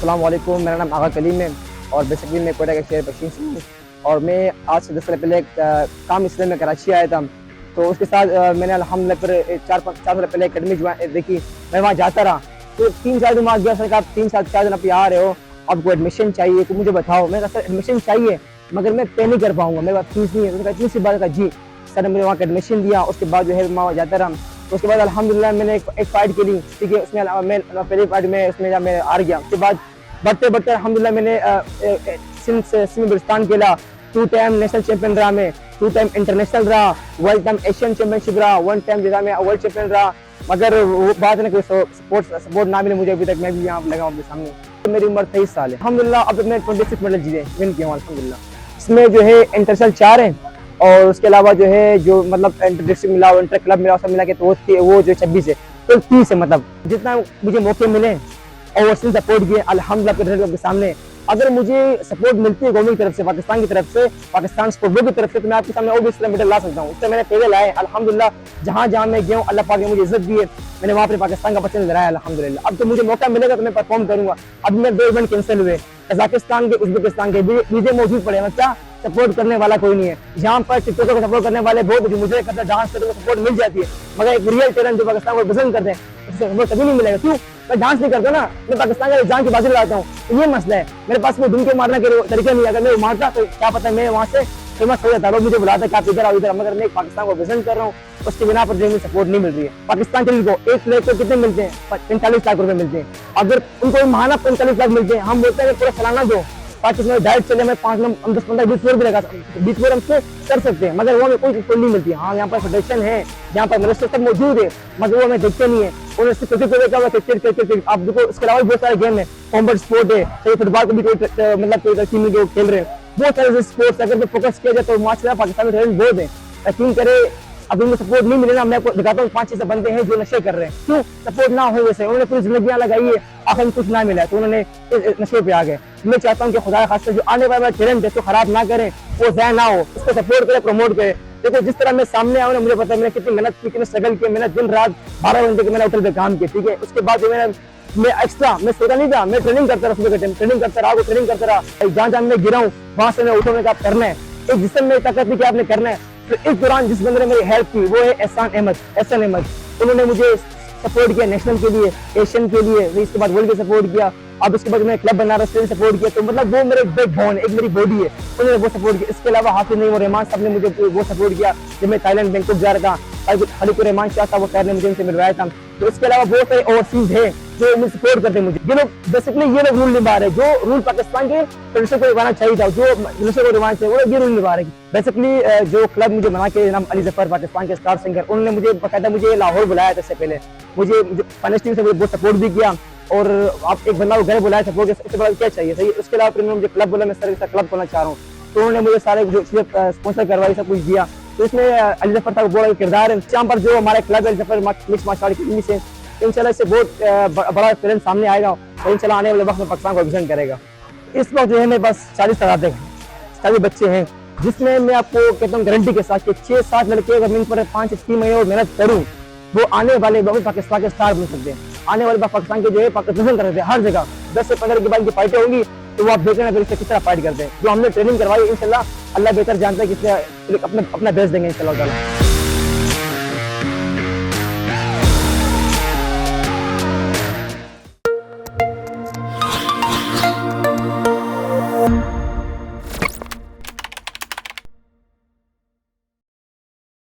अस्सलाम वालेकुम, मेरा नाम आगा कलीम है और बेसिकली मैं कोयटा के शहर बशीर से हूँ। और मैं आज से 10 साल पहले काम इसलिए मैं कराची आया था, तो उसके साथ मैंने अल्हम्दुलिल्लाह फिर 4 साल पहले अकेडमी देखी। मैं वहाँ जाता रहा, तो 3-4 दिन वहाँ गया। सर आप 3-4 दिन आप यहाँ आ रहे हो, आपको एडमिशन चाहिए, तो मुझे बताओ। मैं सर एडमिशन चाहिए मगर मैं पे नहीं कर पाऊँगा, मेरे पास फीस नहीं है। तो इतनी सी बात का जी सर ने मुझे वहाँ का एडमिशन दिया। उसके बाद जो है मैं वहाँ जाता रहा, तो उसके बाद अल्हम्दुलिल्लाह मैंने एक फाइट खेली, ठीक है। उसमें मैं पहली फाइट में उसमें जब मैं हार गया, उसके बाद बढ़ते बढ़ते अल्हम्दुलिल्लाह मैंने सिंध बलूचिस्तान खेला। 2 टाइम नेशनल चैंपियन रहा मैं, 2 टाइम इंटरनेशनल रहा, 1 टाइम एशियन चैंपियनशिप रहा, 1 टाइम जो मैं वर्ल्ड चैंपियन रहा। मगर वो बात है ना, कोई सपोर्ट ना मिले मुझे अभी तक। मैं भी यहाँ लगा हूँ आपके सामने। तो मेरी उम्र 23 साल है अल्हम्दुलिल्लाह। अब मैं 26 मेडल जीते विन किया हूँ अल्हम्दुलिल्लाह। इसमें जो है इंटरनेशनल 4 है और उसके अलावा जो है जो मतलब इंटर डिस्ट्रिक्ट मिला, इंटर क्लब मिला, सब मिला के तो वो जो 26 है, तो 30 है। मतलब जितना मुझे मौके मिले ओवरसीज सपोर्ट किए अल्हम्दुलिल्लाह के सामने। अगर मुझे सपोर्ट मिलती है गवर्नमेंट की तरफ से, पाकिस्तान की तरफ से, पाकिस्तान स्पोर्ट बोर्ड की तरफ से, तो मैं आपके सामने और भी इस मेडल ला सकता हूँ। उससे मैंने पहले लाए अल्हम्दुलिल्लाह। जहाँ जहाँ मैं गया हूँ अल्लाह पाक ने मुझे इज्जत दी है, मैंने वहाँ पर पाकिस्तान का पसंद लहराया अल्हम्दुलिल्लाह। अब तो मुझे मौका मिलेगा तो मैं परफॉर्म करूंगा। अब मेरे 2 इवेंट कैंसिल हुए, कजाकिस्तान के, उज्बेकिस्तान के, वीजे मौजूद पड़े, मतलब सपोर्ट करने वाला कोई नहीं है। यहाँ पर टिकटॉकर को सपोर्ट करने वाले बहुत, मुझे करता डांस करने को सपोर्ट मिल जाती है, मगर एक रियल टैलेंट जो पाकिस्तान को पसंद करते हैं उससे सपोर्ट कभी नहीं मिलेगा। क्यों? मैं डांस नहीं करता ना, मैं पाकिस्तान का जान की बाजी लगाता हूँ, ये मसला है। मेरे पास कोई धुन मारने के तरीका नहीं है। अगर मैं मारता तो क्या पता मैं वहाँ से फेमस हो जाता, लोग मुझे बुलाते कि आप इधर आओ इधर। मगर मैं पाकिस्तान को पसंद कर रहा हूँ, उसके बिना पर मुझे सपोर्ट नहीं मिल रही है। पाकिस्तान के लिए को 1 प्लेयर को कितने मिलते हैं? 45 लाख रुपए मिलते हैं। अगर उनको महाना 45 लाख मिलते हैं, हम बोलते हैं पूरा सालाना दो, पाकिस्तान डायरेक्ट चले, मैं 5, 10, 15, 20 फ्लोर भी लगा 20 फ्लोर हमसे कर सकते हैं, मगर वो हमें कोई नहीं मिलती। हाँ, यहाँ पर फेडरेशन है, यहाँ पर मिनिस्टर सब मौजूद है, मगर वो हमें देखते नहीं है। उन्हें सिर्फ क्रिकेट आप देखो, इसके अलावा बहुत सारे गेम है, कॉम्बैट स्पोर्ट है, चाहे फुटबॉल को भी कोई मतलब कोई टीम में जो खेल रहे हैं, बहुत सारे स्पोर्ट्स अगर फोकस किया जाए तो माशाल्लाह पाकिस्तान में टैलेंट बहुत है। यकीन करे अब उनको सपोर्ट नहीं मिलेगा। मैं आपको दिखाता हूँ 5-6 बंदे हैं जो नशे कर रहे हैं। क्यों? सपोर्ट ना हो वैसे, उन्होंने पूरी जिंदगियां लगाई है, आखिर में कुछ ना मिला तो उन्होंने नशे पे आ गए। मैं चाहता हूँ कि खुदा खास जो आने वाला टैलेंट है तो खराब ना करें, वो ज़ाया ना हो, उसको सपोर्ट करें, प्रमोट करें। देखो जिस तरह मैं सामने आया ना, मुझे पता है मैंने कितनी मेहनत की, कितने स्ट्रगल किया। मैंने दिन रात 12 घंटे के मैंने होटल पे काम किया, ठीक है। उसके बाद जो मैं एक्स्ट्रा मैं सोता नहीं था, मैं ट्रेनिंग करता रहा, सुबह के टाइम ट्रेनिंग करता रहा, ट्रेनिंग करता रहा। जहाँ जहाँ मैं गिरा हूँ वहां से मैं उठने का करना है, एक जिसम में ताकत नहीं कि आपने करना है। तो इस दौरान जिस बंदे ने मेरी हेल्प की वो है एहसान अहमद। उन्होंने मुझे सपोर्ट किया नेशनल के लिए, एशियन के लिए, इसके बाद वर्ल्ड के सपोर्ट किया। अब उसके बाद मैंने क्लब बना रहा, सपोर्ट किया। तो मतलब वो मेरे बैक बोन, एक मेरी बॉडी है, उन्होंने वो सपोर्ट किया। इसके अलावा हाफिज नईम और रहमान साहब ने मुझे वो सपोर्ट किया जब मैं थाईलैंड बैंकॉक जा रहा था। खलीकुर रहमान शाह साहब वो खैर ने मुझे उनसे मिलवाया था। तो इसके अलावा बहुत सारे ओवरसीज है जो मुझे सपोर्ट करते हैं मुझे। ये लोग बेसिकली ये लोग रूल निभा रहे हैं, जो रूल पाकिस्तान के ट्रेडिशन को निभाना चाहिए था, जो ट्रेडिशन को निभाना चाहिए, वो ये रूल निभा रहे हैं। बेसिकली जो क्लब मुझे बना के नाम अली जफर, पाकिस्तान के स्टार सिंगर, उन्होंने मुझे बकायदा मुझे लाहौर बुलाया था। इससे पहले मुझे फाइनेंस टीम से मुझे बहुत सपोर्ट भी किया, और आप एक बंदा को घर बुलाया सपोर्ट, उसके बाद क्या चाहिए सही। उसके अलावा फिर मुझे क्लब बोला, मैं सर क्लब खोलना चाह रहा हूँ, तो उन्होंने मुझे सारे जो स्पॉन्सर करवाई, सब कुछ दिया। तो इसमें अली जफर साहब बड़ा किरदार है। यहाँ पर जो हमारे club Ali Zafar mix martial art academy से इंशाल्लाह इससे बहुत बड़ा टैलेंट सामने आएगा और इंशाल्लाह आने वाले वक्त में पाकिस्तान को रिप्रेजेंट करेगा। इस वक्त जो है मेरे पास 40 बच्चे हैं, जिसमें मैं आपको कहता हूँ गारंटी के साथ कि 6-7 लड़के अगर मैं पर 5-6 महीने और मेहनत करूँ, वो आने वाले वक्त पाकिस्तान के स्टार बन सकते हैं। आने वाले पाकिस्तान के जो है पाकिस्तान कर सकते हैं हर जगह। 10 से 15 के बाद की फाइटें होंगी तो वो आप देख रहे हैं किस तरह फाइट करते हैं। जो हमने ट्रेनिंग करवाई इंशाल्लाह अल्लाह बेहतर जानता है कि अपना बेस्ट देंगे इंशाल्लाह।